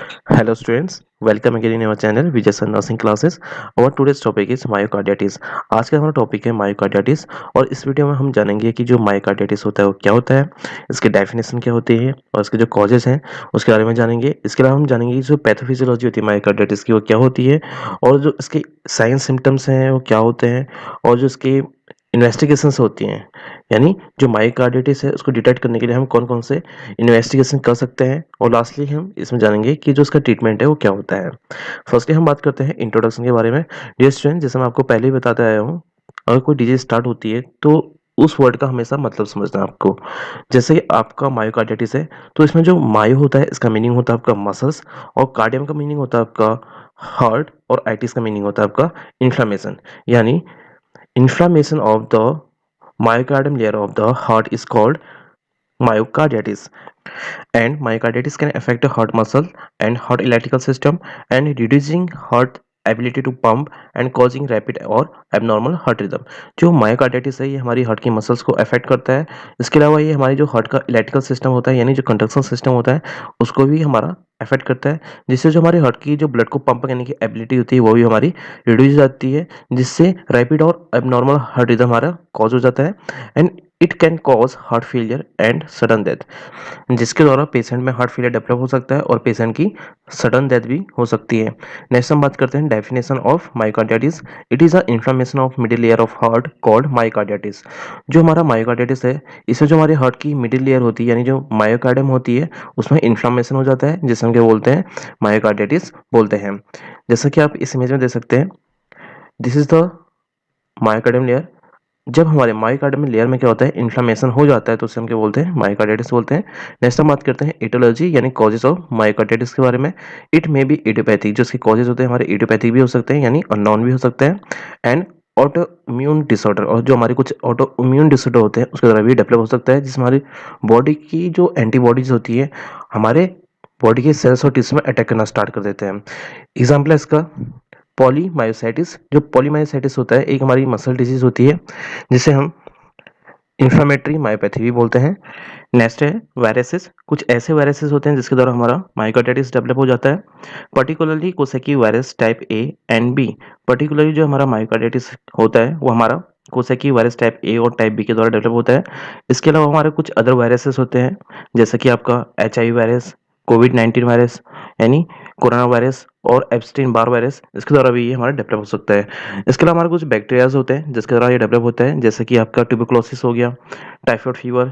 Hello students, welcome again in our channel Vijay Sir Nursing Classes. Our today's topic is myocarditis. आज का हमारा topic है myocarditis और इस वीडियो में हम जानेंगे कि जो मायोकार्डिटिस होता है वो क्या होता है, इसकी डेफिनेशन क्या होती है और इसके जो कॉजेज हैं उसके बारे में जानेंगे। इसके अलावा हम जानेंगे कि जो पैथोफिजियोलॉजी होती है मायोकार्डिटिस की वो क्या होती है और जो इसके साइन सिम्टम्स हैं वो क्या होते हैं और जो इसके इन्वेस्टिगेशंस होती हैं, यानी जो मायोकार्डिटिस है उसको डिटेक्ट करने के लिए हम कौन कौन से इन्वेस्टिगेशन कर सकते हैं और लास्टली हम इसमें जानेंगे कि जो उसका ट्रीटमेंट है वो क्या होता है। फर्स्टली हम बात करते हैं इंट्रोडक्शन के बारे में। डियर स्टूडेंट, जैसे मैं आपको पहले ही बताते आया हूँ, अगर कोई डिजीज स्टार्ट होती है तो उस वर्ड का हमेशा मतलब समझना है आपको। जैसे कि आपका मायोकार्डिटिस है तो इसमें जो मायो होता है इसका मीनिंग होता है आपका मसल्स, और कार्डियम का मीनिंग होता है आपका हार्ट, और आइटिस का मीनिंग होता है आपका इन्फ्लामेशन। यानी inflammation of the myocardium layer of the heart is called myocarditis. And myocarditis can affect the heart muscle and heart electrical system and reducing heart ability to pump and causing rapid और abnormal heart rhythm। जो myocarditis है ये हमारी heart की muscles को affect करता है। इसके अलावा ये हमारी जो हार्ट का इलेक्ट्रिकल सिस्टम होता है यानी जो कंडक्शन सिस्टम होता है उसको भी हमारा अफेक्ट करता है, जिससे जो हमारे हार्ट की जो ब्लड को पंप करने की एबिलिटी होती है वो भी हमारी रिड्यूस हो जाती है, जिससे रैपिड और एबनॉर्मल हार्ट रिदम हमारा कॉज हो जाता है। And it can cause heart failure and sudden death, जिसके द्वारा पेशेंट में हार्ट फेलियर डेवलप हो सकता है और पेशेंट की सडन डेथ भी हो सकती है। नेक्स्ट हम बात करते हैं definition of myocarditis. It is a inflammation of middle layer of heart called myocarditis. जो हमारा मायोकार्डिटिस है इसमें जो हमारे हार्ट की मिडिल लेयर होती है यानी जो मायोकार्डियम होती है उसमें इन्फ्लेमेशन हो जाता है, जिसे हम क्या बोलते हैं, मायोकार्डिटिस बोलते हैं। जैसा कि आप इस इमेज में देख सकते हैं, this is the myocardium layer. जब हमारे मायोकार्डियम लेयर में क्या होता है, इन्फ्लेमेशन हो जाता है तो उसे हम क्या बोलते हैं, मायोकार्डिटिस बोलते हैं। नेक्स्ट हम बात करते हैं एटियोलॉजी यानी कॉजेज ऑफ मायोकार्डिटिस के बारे में। इट मे बी इडियोपैथिक, जो इसके कॉजेज होते हैं हमारे इडियोपैथिक भी हो सकते हैं यानी अननोन भी हो सकते हैं। एंड ऑटो इम्यून डिसऑर्डर, और जो हमारे कुछ ऑटो इम्यून डिसऑर्डर होते हैं उसके द्वारा भी डेवलप हो सकता है, जिसमें हमारी बॉडी की जो एंटीबॉडीज होती है हमारे बॉडी के सेल्स और टिश्यू में अटैक करना स्टार्ट कर देते हैं। एग्जाम्पल है इसका पॉलीमायोसाइटिस। जो पॉलीमायोसाइटिस होता है एक हमारी मसल डिजीज होती है जिसे हम इन्फ्लामेटरी मायोपैथी भी बोलते हैं। नेक्स्ट है वायरसेस। कुछ ऐसे वायरसेस होते हैं जिसके द्वारा हमारा मायोकार्डिटिस डेवलप हो जाता है, particularly Coxsackie virus type A and B. Particularly जो हमारा मायोकार्डिटिस होता है वो हमारा कोसेकी वायरस टाइप ए और टाइप बी के द्वारा डेवलप होता है। इसके अलावा हमारे कुछ अदर वायरसेस होते हैं जैसे कि आपका HIV वायरस, कोविड-19 वायरस यानी कोरोना वायरस और एप्स्टीन बार वायरस, इसके द्वारा भी ये हमारा डेवलप हो सकता है। इसके अलावा हमारे कुछ बैक्टीरियाज होते हैं जिसके द्वारा ये डेवलप होता है, जैसे कि आपका ट्यूबरकुलोसिस हो गया, टाइफाइड फीवर,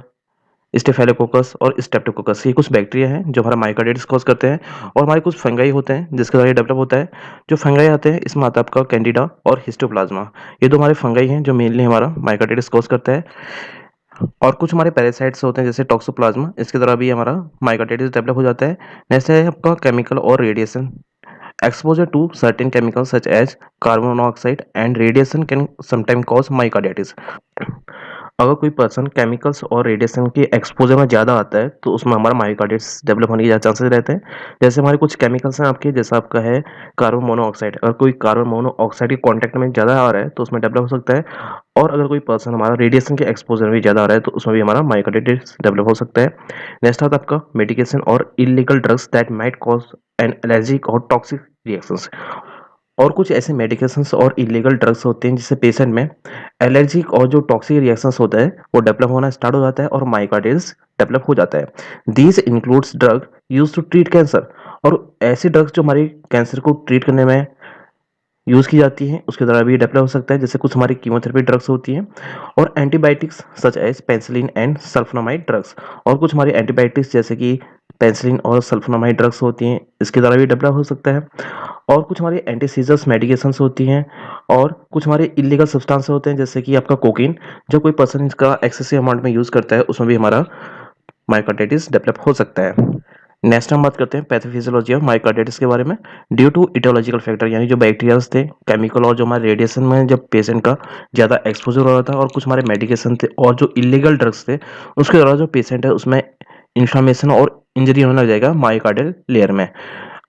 स्टेफिलोकोकस और स्ट्रेप्टोकोकस। ये कुछ बैक्टीरिया हैं जो हमारा मायोकार्डिटिस कॉज करते हैं। और हमारे कुछ फंगाई होते हैं जिसके द्वारा ये डेवलप होता है। जो फंगाई आते हैं इसमें आता है आपका कैंडिडा और हिस्टोप्लाज्मा। ये दो हमारे फंगाई हैं जो मेनली हमारा मायोकार्डिटिस कॉज करता है। और कुछ हमारे पैरासाइट्स होते हैं जैसे टॉक्सोप्लाज्मा, इसके द्वारा भी हमारा मायोकार्डिटिस डेवलप हो जाता है। नेक्स्ट है आपका केमिकल और radiation. Exposure to certain chemicals such as carbon monoxide and radiation can sometimes cause myocarditis। अगर कोई पर्सन केमिकल्स और रेडिएशन के एक्सपोजर में ज़्यादा आता है तो उसमें हमारा मायोकार्डिटिस डेवलप होने के ज़्यादा चांसेस रहते हैं। जैसे हमारे कुछ केमिकल्स हैं आपके, जैसा आपका है कार्बन मोनोऑक्साइड। अगर कोई कार्बन मोनोऑक्साइड के कांटेक्ट में ज़्यादा आ रहा है तो उसमें डेवलप हो सकता है। और अगर कोई पर्सन हमारा रेडिएशन के एक्सपोजर में ज़्यादा आ रहा है तो उसमें भी हमारा मायोकार्डिटिस डेवलप हो सकता है। नेक्स्ट आता है आपका मेडिकेशन और illegal drugs that might cause an allergic और टॉक्सिक रिएक्शंस। और कुछ ऐसे मेडिकेशंस और इलीगल ड्रग्स होते हैं जिससे पेशेंट में एलर्जिक और जो टॉक्सिक रिएक्शंस होता है वो डेवलप होना स्टार्ट हो जाता है और मायोकार्डिटिस डेवलप हो जाता है। These includes drug use to treat cancer. और ऐसे ड्रग्स जो हमारे कैंसर को ट्रीट करने में यूज़ की जाती हैं उसके द्वारा भी डेवलप हो सकता है, जैसे कुछ हमारी कीमोथेरेपी ड्रग्स होती हैं। और antibiotics such as penicillin and sulfonamide drugs. और कुछ हमारी एंटीबायोटिक्स जैसे कि पेनिसिलिन और सल्फोनामाइड ड्रग्स होती हैं, इसके द्वारा भी डेवलप हो सकता है। और कुछ हमारी एंटी सीजर्स मेडिकेशंस होती हैं। और कुछ हमारे इलीगल सब्सटेंस होते हैं जैसे कि आपका कोकीन। जब कोई पर्सन इसका एक्सेसिव अमाउंट में यूज़ करता है उसमें भी हमारा मायोकार्डिटिस डेवलप हो सकता है। नेक्स्ट हम बात करते हैं पैथोफिजियोलॉजी ऑफ मायोकार्डिटिस के बारे में। ड्यू टू इटियोलॉजिकल फैक्टर यानी जो बैक्टीरियाज थे, केमिकल और जो हमारे रेडिएशन में जब पेशेंट का ज़्यादा एक्सपोजर हो रहा था, और कुछ हमारे मेडिकेशन थे और जो इलीगल ड्रग्स थे उसके द्वारा जो पेशेंट है उसमें इन्फ्लामेशन और इंजरी होने लग जाएगा मायोकार्डियल लेयर में।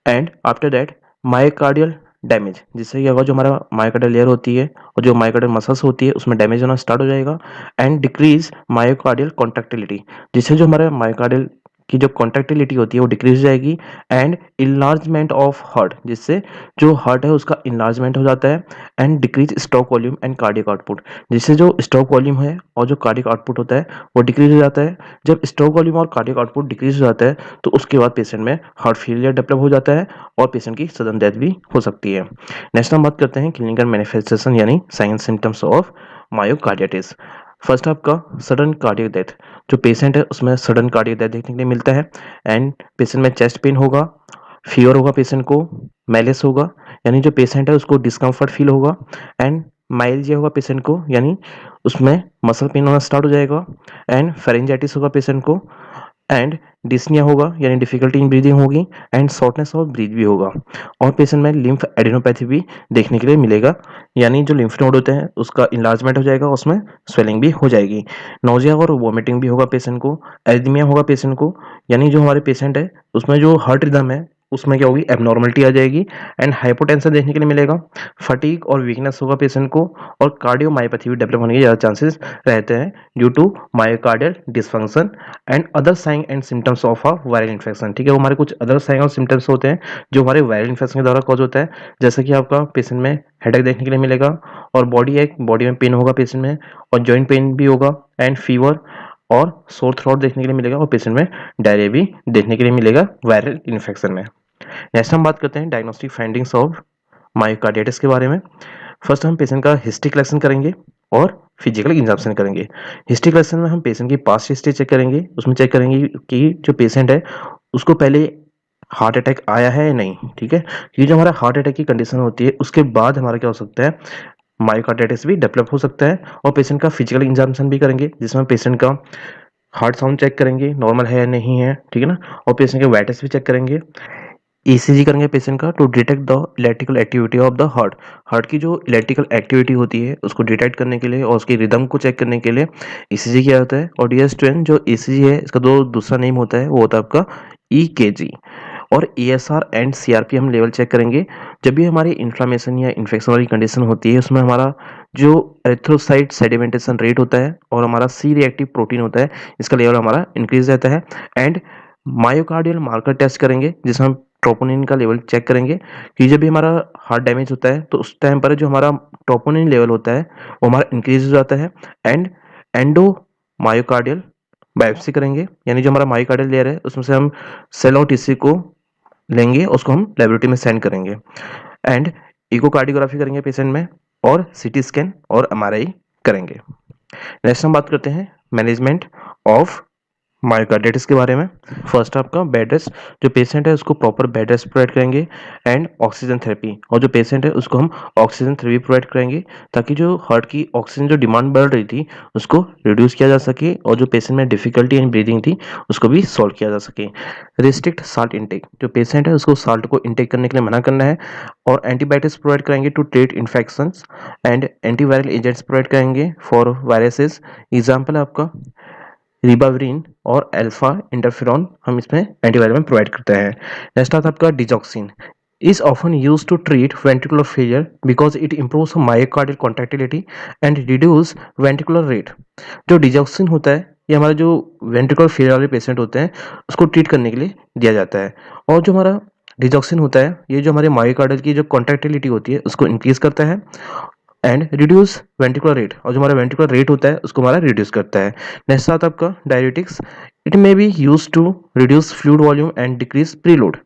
And after that myocardial damage, जिससे क्या होगा, जो हमारा मायोकार्डियल लेयर होती है और जो मायोकार्डियल मसल्स होती है उसमें डैमेज होना स्टार्ट हो जाएगा। एंड डिक्रीज मायोकार्डियल कॉन्ट्रैक्टिलिटी, जिससे जो हमारा मायोकार्डियल की जो कॉन्ट्रैक्टिलिटी होती है वो डिक्रीज हो जाएगी, एंड इनलार्जमेंट ऑफ हार्ट, जिससे जो हार्ट है उसका इनलार्जमेंट हो जाता है, and decrease stroke volume and cardiac output, जिससे जो स्ट्रोक वॉल्यूम है और जो कार्डियक आउटपुट होता है वो डिक्रीज हो जाता है। जब स्ट्रोक वॉल्यूम और कार्डियक आउटपुट डिक्रीज हो जाता है तो उसके बाद पेशेंट में हार्ट फेलियर डेवलप हो जाता है और पेशेंट की सडन डेथ भी हो सकती है। नेक्स्ट हम बात करते हैं क्लिनिकल मैनिफेस्टेशन यानी sign symptoms of myocarditis. First आपका सडन कार्डियक डेथ, जो पेशेंट है उसमें सडन कार्डियक डेथ देखने के लिए मिलता है, एंड पेशेंट में चेस्ट पेन होगा, फीवर होगा पेशेंट को, मैलेस होगा यानी जो पेशेंट है उसको डिस्कम्फर्ट फील होगा, एंड माइल्जिया होगा पेशेंट को यानी उसमें मसल पेन होना स्टार्ट हो जाएगा, एंड फेरेंजाइटिस होगा पेशेंट को, एंड डिस्निया होगा यानी डिफिकल्टी इन ब्रीदिंग होगी, एंड शॉर्टनेस ऑफ ब्रीथ भी होगा, और पेशेंट में लिम्फ एडिनोपैथी भी देखने के लिए मिलेगा यानी जो लिम्फ नोड होते हैं उसका इन्लार्जमेंट हो जाएगा, उसमें स्वेलिंग भी हो जाएगी। नोजिया और वोमिटिंग भी होगा पेशेंट को, एरिथमिया होगा पेशेंट को यानी जो हमारे पेशेंट है उसमें जो हार्ट रिदम है उसमें क्या होगी, एबनॉर्मलिटी आ जाएगी, एंड हाइपोटेंशन देखने के लिए मिलेगा, फटीग और वीकनेस होगा पेशेंट को, और कार्डियोमायोपैथी भी डेवलप होने के ज़्यादा चांसेस रहते हैं due to myocardial dysfunction and other sign and symptoms of a viral infection. ठीक है, वो हमारे कुछ अदर साइन और सिम्टम्स होते हैं जो हमारे वायरल इन्फेक्शन के द्वारा कॉज होता है, जैसे कि आपका पेशेंट में हेडेक देखने के लिए मिलेगा, और बॉडी में पेन होगा पेशेंट में, और जॉइंट पेन भी होगा, एंड फीवर और सोर थ्रोट देखने के लिए मिलेगा, और पेशेंट में डायरिया भी देखने के लिए मिलेगा वायरल इन्फेक्शन में। नेक्स्ट हम बात करते हैं डायग्नोस्टिक फाइंडिंग्स ऑफ मायोकार्डिटिस के बारे में। फर्स्ट हम पेशेंट का हिस्ट्री कलेक्शन करेंगे और फिजिकल एग्जामिनेशन करेंगे। हिस्ट्री कलेक्शन में हम पेशेंट की पास्ट हिस्ट्री चेक करेंगे, उसमें चेक करेंगे कि जो पेशेंट है उसको पहले हार्ट अटैक आया है या नहीं। ठीक है, ये जो हमारा हार्ट अटैक की कंडीशन होती है उसके बाद हमारा क्या हो सकता है, मायोकार्डिटिस भी डेवलप हो सकता है, और पेशेंट का फिजिकल एग्जामिनेशन भी करेंगे जिसमें पेशेंट का हार्ट साउंड चेक करेंगे नॉर्मल है या नहीं है। ठीक है ना, और पेशेंट के वाइटस भी चेक करेंगे, ईसीजी करेंगे पेशेंट का to detect the electrical activity of the heart. Heart की जो इलेक्ट्रिकल एक्टिविटी होती है उसको डिटेक्ट करने के लिए और उसकी रिदम को चेक करने के लिए ईसीजी किया जाता है। और DS-10 जो ईसीजी है इसका दो दूसरा नेम होता है, वो होता है आपका ईकेजी। और ESR एंड सीआरपी हम लेवल चेक करेंगे जब भी हमारी इन्फ्लामेशन या इन्फेक्शन वाली कंडीशन होती है, उसमें हमारा जो एरिथ्रोसाइट सेडिमेंटेशन रेट होता है और हमारा सी रिएक्टिव प्रोटीन होता है इसका लेवल हमारा इंक्रीज रहता है। एंड मायोकार्डियल मार्कर टेस्ट करेंगे जिसमें हम ट्रोपोनिन का लेवल चेक करेंगे कि जब भी हमारा हार्ट डैमेज होता है तो उस टाइम पर जो हमारा ट्रोपोनिन लेवल होता है वो हमारा इंक्रीज हो जाता है। एंड एंडो मायोकार्डियल बायोप्सी करेंगे यानी जो हमारा मायोकार्डियल लेयर है उसमें से हम सेल और टिश्यू को लेंगे, उसको हम लेबोरेटरी में सेंड करेंगे। एंड इकोकार्डियोग्राफी करेंगे पेशेंट में, और सीटी स्कैन और MRI करेंगे। नेक्स्ट हम बात करते हैं मैनेजमेंट ऑफ मायोकार्डिटिस के बारे में। फर्स्ट आपका बेड रेस्ट, जो पेशेंट है उसको प्रॉपर बेड रेस्ट प्रोवाइड करेंगे, एंड ऑक्सीजन थेरेपी, और जो पेशेंट है उसको हम ऑक्सीजन थेरेपी प्रोवाइड करेंगे ताकि जो हार्ट की ऑक्सीजन जो डिमांड बढ़ रही थी उसको रिड्यूस किया जा सके, और जो पेशेंट में डिफिकल्टी इन ब्रीदिंग थी उसको भी सॉल्व किया जा सके। रिस्ट्रिक्ट साल्ट इनटेक, जो पेशेंट है उसको साल्ट को इनटेक करने के लिए मना करना है, और एंटीबायोटिक्स प्रोवाइड करेंगे to treat infections, and antiviral agents provide करेंगे फॉर वायरसेस। एग्जाम्पल है आपका रिबाविरिन और अल्फा इंटरफेरॉन हम इसमें एंटीवायरल में प्रोवाइड करते हैं। नेक्स्ट आता है आपका digoxin, is often used to treat ventricular failure because it improves myocardial contractility and reduce ventricular rate। जो डिजॉक्सिन होता है ये हमारा जो वेंट्रिकुलर फेलियर वाले पेशेंट होते हैं उसको ट्रीट करने के लिए दिया जाता है, और जो हमारा डिजॉक्सिन होता है ये जो हमारे मायोकार्डियल की जो कॉन्ट्रैक्टिलिटी होती है उसको इंक्रीज करता है, एंड रिड्यूस वेंट्रिकुलर रेट, और जो हमारा वेंट्रिकुलर रेट होता है उसको हमारा रिड्यूस करता है। नेक्स्ट आता है आपका diuretics, it may be use to reduce fluid volume and decrease preload.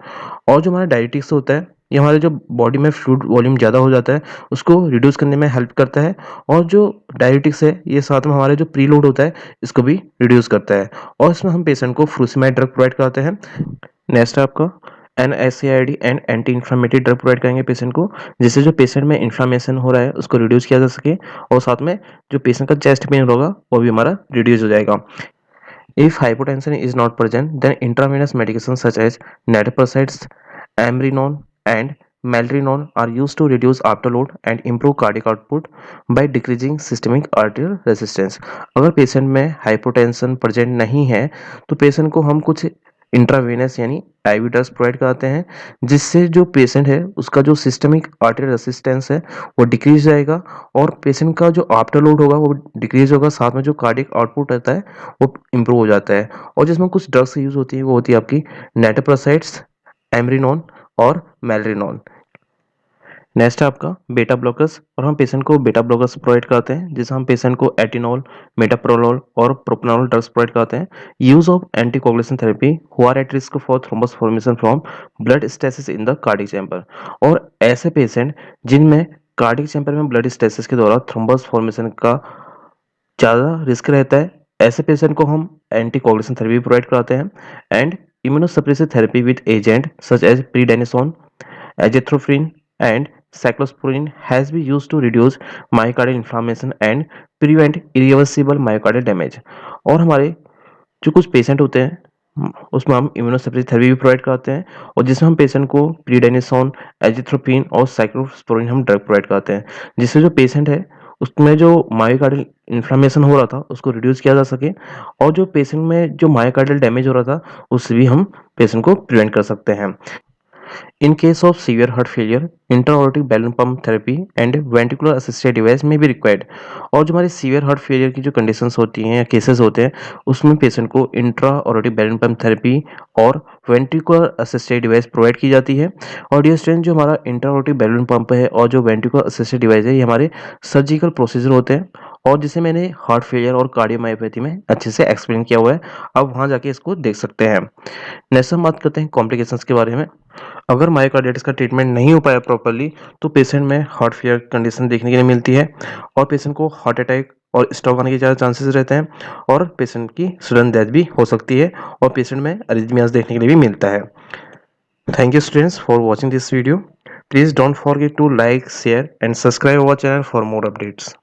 और जो हमारा डायरेटिक्स होता है ये हमारे जो बॉडी में फ्लूइड वॉल्यूम ज़्यादा हो जाता है उसको रिड्यूस करने में हेल्प करता है, और जो डायरेटिक्स है ये साथ में हमारे जो प्रीलोड होता है इसको भी रिड्यूस करता है, और इसमें हम पेशेंट को फ्रूसिमाइड ड्रग प्रोवाइड कराते हैं। नेक्स्ट है आपका NSAID and anti inflammatory drug provide करेंगे पेशेंट को, जिससे जो पेशेंट में इन्फ्लामेशन हो रहा है उसको रिड्यूस किया जा सके, और साथ में जो पेशेंट का चेस्ट पेन होगा वो भी हमारा रिड्यूस हो जाएगा। If hypotension is not present then intravenous medication such as nitroprussides, amrinone and milrinone are used to reduce afterload and improve cardiac output by decreasing systemic arterial resistance। अगर patient में hypotension present नहीं है तो patient को हम कुछ intravenous यानी ivy drugs provide कराते हैं, जिससे जो पेशेंट है उसका जो सिस्टमिक आर्टेरियल रेसिस्टेंस है वो डिक्रीज जाएगा और पेशेंट का जो आफ्टर लोड होगा वो डिक्रीज होगा, साथ में जो कार्डियक आउटपुट रहता है वो इम्प्रूव हो जाता है। और जिसमें कुछ ड्रग्स यूज होती है वो होती है आपकी नेटोप्रोसाइड्स, एमरिनोन और मेलरिनोन। नेक्स्ट है आपका बेटा ब्लॉकर्स, और हम पेशेंट को बेटा ब्लॉकर्स प्रोवाइड करते हैं, जिससे हम पेशेंट को एटिनोल, मेटाप्रोलोल और प्रोप्रानोल ड्रग्स प्रोवाइड करते हैं। Use of anticoagulation therapy who are at risk for thrombus formation from blood stasis in the cardiac chamber, और ऐसे पेशेंट जिनमें कार्डियक चैम्बर में ब्लड स्टेसिस के दौरान थ्रोम्बस फॉर्मेशन का ज़्यादा रिस्क रहता है, ऐसे पेशेंट को हम एंटीकोगुलेशन थेरेपी प्रोवाइड कराते हैं। And immunosuppressive therapy with agent such as prednisone, azathioprine and cyclosporine has been used to reduce myocardial inflammation and prevent irreversible myocardial damage। और हमारे जो कुछ पेशेंट होते हैं उसमें हम इम्यूनोसप्रेसिव थेरेपी भी प्रोवाइड करते हैं, और जिसमें हम पेशेंट को प्रीडेनिसोन, एजिथ्रोपिन और साइक्लोस्पोरिन हम ड्रग प्रोवाइड करते हैं, जिससे जो पेशेंट है उसमें जो मायोकार्डियल इन्फ्लामेशन हो रहा था उसको रिड्यूस किया जा सके, और जो पेशेंट में जो मायोकार्डियल डैमेज हो रहा था उससे भी हम पेशेंट को प्रिवेंट कर सकते हैं। In case of severe heart failure, intra-aortic balloon pump therapy and ventricular assisted device may be required। और जो हमारे सीवियर हार्ट फेलियर की जो कंडीशंस होती हैं या केसेस होते हैं उसमें पेशेंट को इंट्रा-aortic balloon pump थेरेपी और वेंट्रिकुलर असिस्टेड डिवाइस प्रोवाइड की जाती है। और डियर स्टूडेंट, जो हमारा इंट्रा-aortic balloon pump है और जो वेंट्रिकुलर असिस्टेड डिवाइस है ये हमारे सर्जिकल प्रोसीजर होते हैं, और जिसे मैंने हार्ट फेलियर और कार्डियोमायोपैथी में अच्छे से एक्सप्लेन किया हुआ है, आप वहाँ जाके इसको देख सकते हैं। नेक्स्ट हम बात करते हैं कॉम्प्लिकेशंस के बारे में। अगर मायोकार्डिटिस का ट्रीटमेंट नहीं हो पाया प्रॉपर्ली तो पेशेंट में हार्ट फेलियर कंडीशन देखने के लिए मिलती है, और पेशेंट को हार्ट अटैक और स्ट्रोक आने के ज़्यादा चांसेस रहते हैं, और पेशेंट की सडन डेथ भी हो सकती है, और पेशेंट में अरिथमियास देखने के लिए भी मिलता है। Thank you students for watching this video. Please don't forget to like, share and subscribe our channel for more updates.